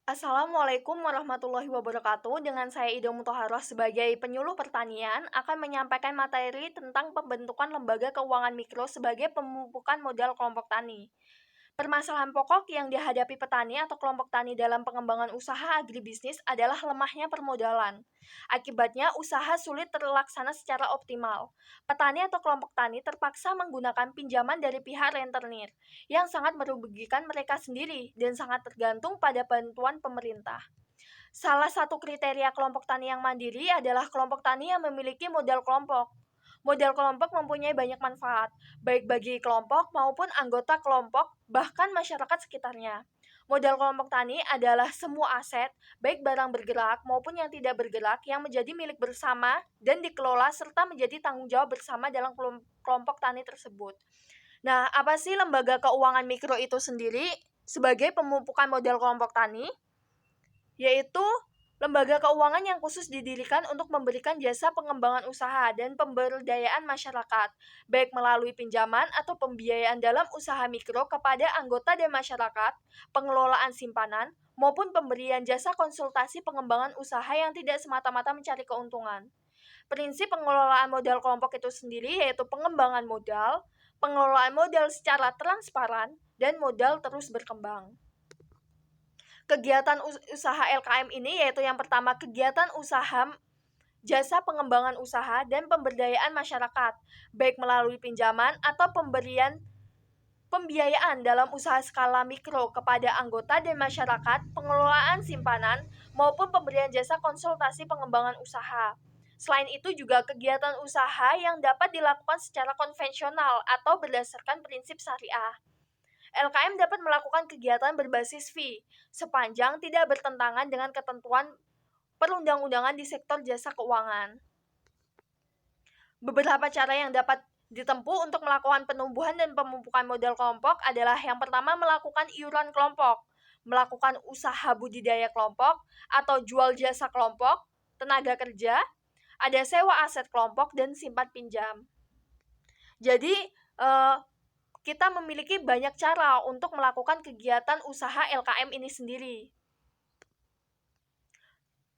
Assalamualaikum warahmatullahi wabarakatuh. Dengan saya Ida Muthaharah sebagai penyuluh pertanian akan menyampaikan materi tentang pembentukan lembaga keuangan mikro sebagai pemupukan modal kelompok tani. Permasalahan pokok yang dihadapi petani atau kelompok tani dalam pengembangan usaha agribisnis adalah lemahnya permodalan. Akibatnya, usaha sulit terlaksana secara optimal. Petani atau kelompok tani terpaksa menggunakan pinjaman dari pihak rentenir, yang sangat merugikan mereka sendiri dan sangat tergantung pada bantuan pemerintah. Salah satu kriteria kelompok tani yang mandiri adalah kelompok tani yang memiliki modal kelompok. Modal kelompok mempunyai banyak manfaat, baik bagi kelompok maupun anggota kelompok, bahkan masyarakat sekitarnya. Modal kelompok tani adalah semua aset, baik barang bergerak maupun yang tidak bergerak, yang menjadi milik bersama dan dikelola serta menjadi tanggung jawab bersama dalam kelompok tani tersebut. Nah, apa sih lembaga keuangan mikro itu sendiri? Sebagai pemupukan modal kelompok tani, yaitu lembaga keuangan yang khusus didirikan untuk memberikan jasa pengembangan usaha dan pemberdayaan masyarakat, baik melalui pinjaman atau pembiayaan dalam usaha mikro kepada anggota dan masyarakat, pengelolaan simpanan, maupun pemberian jasa konsultasi pengembangan usaha yang tidak semata-mata mencari keuntungan. Prinsip pengelolaan modal kelompok itu sendiri yaitu pengembangan modal, pengelolaan modal secara transparan, dan modal terus berkembang. Kegiatan usaha LKM ini yaitu yang pertama kegiatan usaha jasa pengembangan usaha dan pemberdayaan masyarakat, baik melalui pinjaman atau pembiayaan dalam usaha skala mikro kepada anggota dan masyarakat, pengelolaan simpanan, maupun pemberian jasa konsultasi pengembangan usaha. Selain itu juga kegiatan usaha yang dapat dilakukan secara konvensional atau berdasarkan prinsip syariah. LKM dapat melakukan kegiatan berbasis fee sepanjang tidak bertentangan dengan ketentuan perundang-undangan di sektor jasa keuangan. Beberapa cara yang dapat ditempuh untuk melakukan penumbuhan dan pemupukan modal kelompok adalah yang pertama melakukan iuran kelompok, melakukan usaha budidaya kelompok atau jual jasa kelompok, tenaga kerja, ada sewa aset kelompok, dan simpan pinjam. Jadi, kita memiliki banyak cara untuk melakukan kegiatan usaha LKM ini sendiri.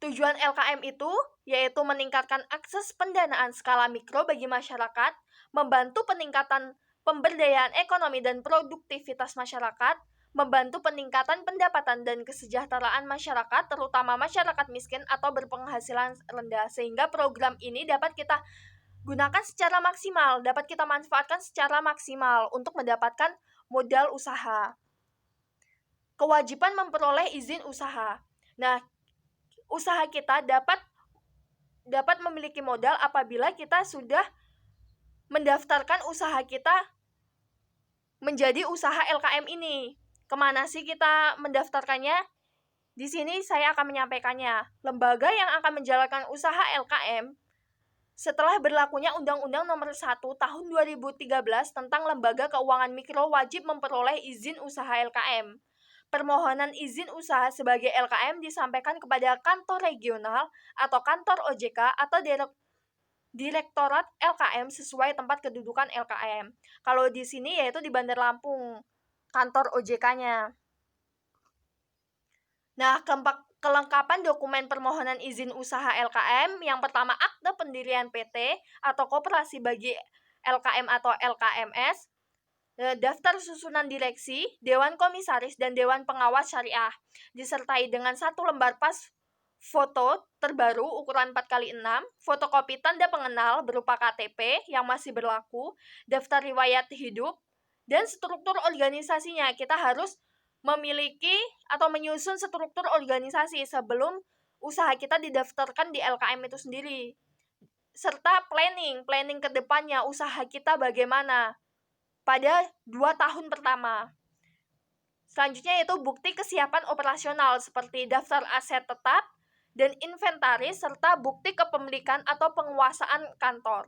Tujuan LKM itu yaitu meningkatkan akses pendanaan skala mikro bagi masyarakat, membantu peningkatan pemberdayaan ekonomi dan produktivitas masyarakat, membantu peningkatan pendapatan dan kesejahteraan masyarakat, terutama masyarakat miskin atau berpenghasilan rendah, sehingga program ini dapat kita gunakan secara maksimal, dapat kita manfaatkan secara maksimal untuk mendapatkan modal usaha. Kewajiban memperoleh izin usaha. Nah, usaha kita dapat memiliki modal apabila kita sudah mendaftarkan usaha kita menjadi usaha LKM ini. Kemana sih kita mendaftarkannya? Di sini saya akan menyampaikannya. Lembaga yang akan menjalankan usaha LKM setelah berlakunya Undang-Undang Nomor 1 Tahun 2013 tentang Lembaga Keuangan Mikro wajib memperoleh izin usaha LKM. Permohonan izin usaha sebagai LKM disampaikan kepada kantor regional atau kantor OJK atau Direktorat LKM sesuai tempat kedudukan LKM. Kalau di sini yaitu di Bandar Lampung, kantor OJK-nya. Nah, kelengkapan dokumen permohonan izin usaha LKM, yang pertama akte pendirian PT atau koperasi bagi LKM atau LKMS, daftar susunan direksi, dewan komisaris, dan dewan pengawas syariah, disertai dengan satu lembar pas foto terbaru ukuran 4x6, fotokopi tanda pengenal berupa KTP yang masih berlaku, daftar riwayat hidup, dan struktur organisasinya. Kita harus memiliki atau menyusun struktur organisasi sebelum usaha kita didaftarkan di LKM itu sendiri. Serta planning ke depannya usaha kita bagaimana pada 2 tahun pertama. Selanjutnya yaitu bukti kesiapan operasional seperti daftar aset tetap dan inventaris serta bukti kepemilikan atau penguasaan kantor.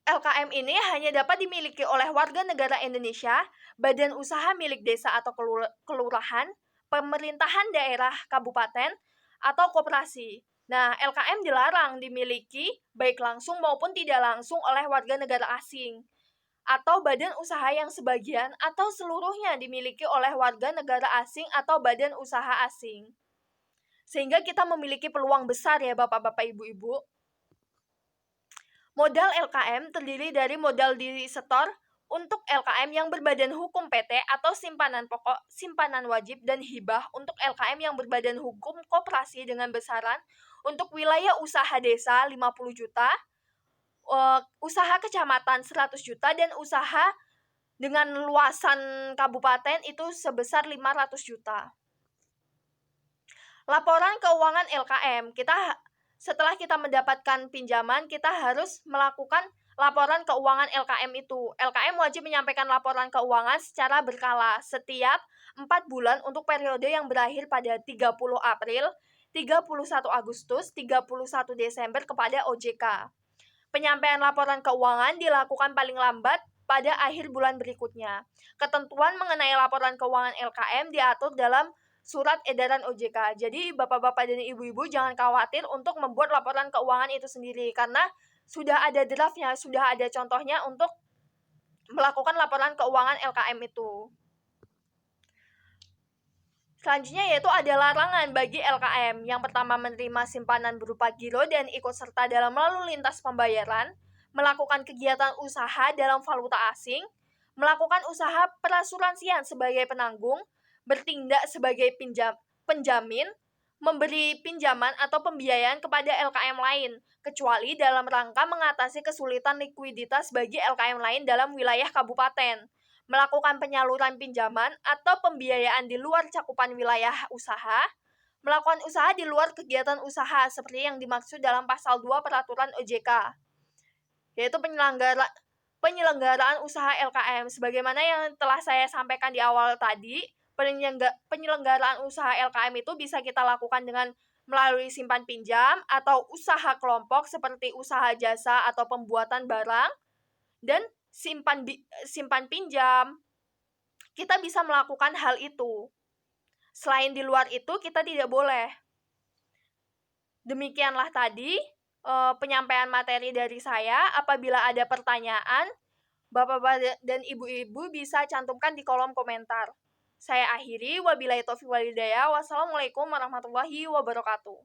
LKM ini hanya dapat dimiliki oleh warga negara Indonesia, badan usaha milik desa atau kelurahan, pemerintahan daerah kabupaten, atau koperasi. Nah, LKM dilarang dimiliki baik langsung maupun tidak langsung oleh warga negara asing. atau badan usaha yang sebagian atau seluruhnya dimiliki oleh warga negara asing atau badan usaha asing. Sehingga kita memiliki peluang besar ya Bapak-bapak Ibu-ibu. Modal LKM terdiri dari modal diri setor untuk LKM yang berbadan hukum PT atau simpanan pokok, simpanan wajib, dan hibah untuk LKM yang berbadan hukum koperasi dengan besaran untuk wilayah usaha desa 50 juta, usaha kecamatan 100 juta, dan usaha dengan luasan kabupaten itu sebesar 500 juta. Laporan keuangan LKM, setelah kita mendapatkan pinjaman, kita harus melakukan laporan keuangan LKM itu. LKM wajib menyampaikan laporan keuangan secara berkala setiap 4 bulan untuk periode yang berakhir pada 30 April, 31 Agustus, 31 Desember kepada OJK. Penyampaian laporan keuangan dilakukan paling lambat pada akhir bulan berikutnya. Ketentuan mengenai laporan keuangan LKM diatur dalam Surat Edaran OJK. Jadi Bapak-bapak dan Ibu-ibu jangan khawatir untuk membuat laporan keuangan itu sendiri karena sudah ada draftnya, sudah ada contohnya untuk melakukan laporan keuangan LKM itu. Selanjutnya yaitu ada larangan bagi LKM. Yang pertama menerima simpanan berupa giro dan ikut serta dalam lalu lintas pembayaran, melakukan kegiatan usaha dalam valuta asing, melakukan usaha perasuransian sebagai penanggung, bertindak sebagai penjamin, memberi pinjaman atau pembiayaan kepada LKM lain, kecuali dalam rangka mengatasi kesulitan likuiditas bagi LKM lain dalam wilayah kabupaten, melakukan penyaluran pinjaman atau pembiayaan di luar cakupan wilayah usaha, melakukan usaha di luar kegiatan usaha seperti yang dimaksud dalam pasal 2 Peraturan OJK, yaitu penyelenggaraan usaha LKM. Sebagaimana yang telah saya sampaikan di awal tadi, penyelenggaraan usaha LKM itu bisa kita lakukan dengan melalui simpan pinjam atau usaha kelompok seperti usaha jasa atau pembuatan barang, dan simpan pinjam. Kita bisa melakukan hal itu. Selain di luar itu kita tidak boleh. Demikianlah tadi penyampaian materi dari saya. Apabila ada pertanyaan, Bapak-bapak dan Ibu-ibu bisa cantumkan di kolom komentar. Saya akhiri, wabillahi taufiq wal hidayah. Wassalamualaikum warahmatullahi wabarakatuh.